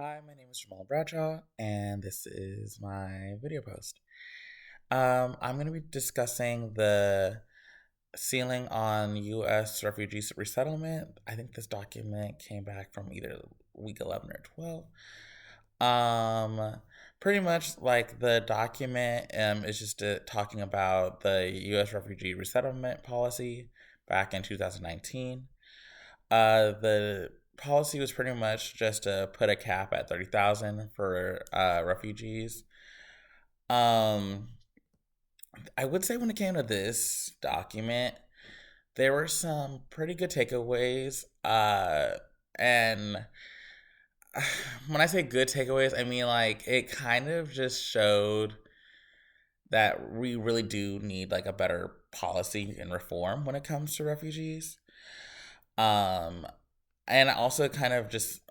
Hi, my name is Jamal Bradshaw, and this is my video post. I'm going to be discussing the ceiling on U.S. refugee resettlement. I think this document came back from either week 11 or 12. Pretty much like the document is just talking about the U.S. refugee resettlement policy back in 2019. The policy was pretty much just to put a cap at 30,000 for refugees. Um, I would say when it came to this document, there were some pretty good takeaways. And when I say good takeaways, I mean like it kind of just showed that we really do need like a better policy and reform when it comes to refugees. Um, and also kind of just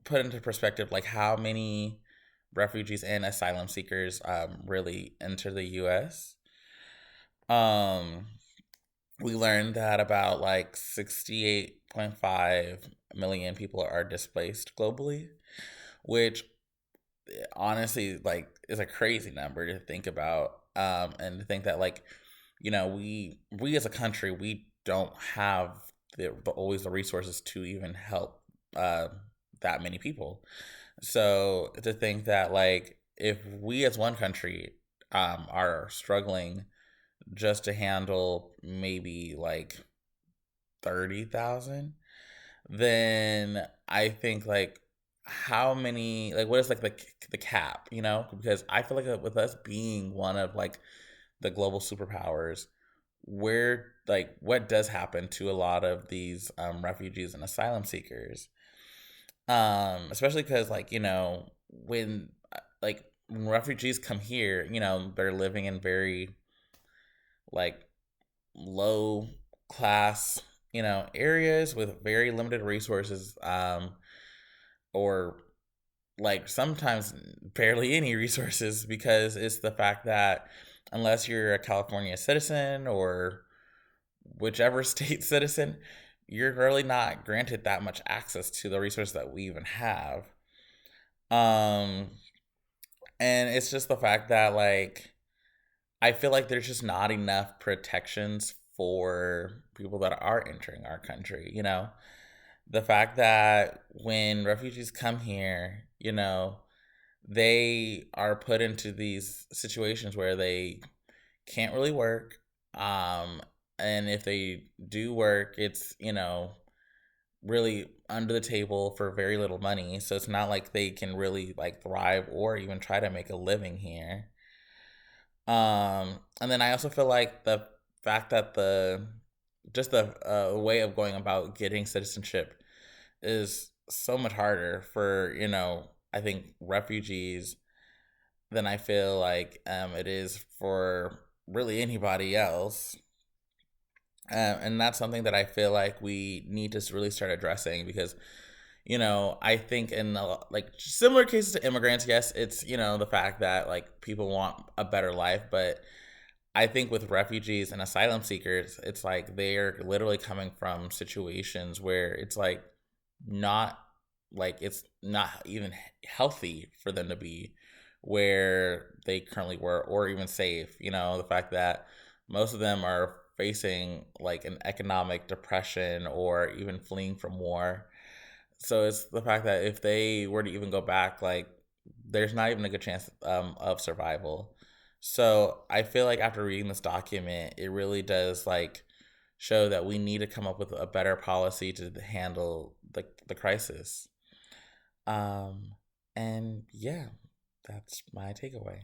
put into perspective like how many refugees and asylum seekers really enter the U.S. Um, we learned that about like 68.5 million people are displaced globally, which honestly like is a crazy number to think about, and to think that like we as a country we don't have always the resources to even help uh, that many people. So to think that like if we as one country are struggling just to handle maybe like 30,000, then I think like how many like what is like the cap, because I feel like with us being one of like the global superpowers, where like what does happen to a lot of these refugees and asylum seekers, especially because like when like when refugees come here, they're living in very like low class areas with very limited resources, or like sometimes barely any resources, because it's the fact that unless you're a California citizen or whichever state citizen, you're really not granted that much access to the resources that we even have. Um, and it's just the fact that like I feel like there's just not enough protections for people that are entering our country. The fact that when refugees come here, they are put into these situations where they can't really work. And if they do work, it's, really under the table for very little money. So it's not like they can really like thrive or even try to make a living here. And then I also feel like the fact that the way of going about getting citizenship is so much harder for I think refugees than I feel like it is for really anybody else. And that's something that I feel like we need to really start addressing, because I think in like similar cases to immigrants, yes, it's the fact that like people want a better life, but I think with refugees and asylum seekers, it's like they're literally coming from situations where it's like not it's not even healthy for them to be where they currently were, or even safe. The fact that most of them are facing like an economic depression or even fleeing from war. So it's the fact that if they were to even go back, like there's not even a good chance of survival. So I feel like after reading this document, it really does like show that we need to come up with a better policy to handle the crisis. Um, and yeah, that's my takeaway.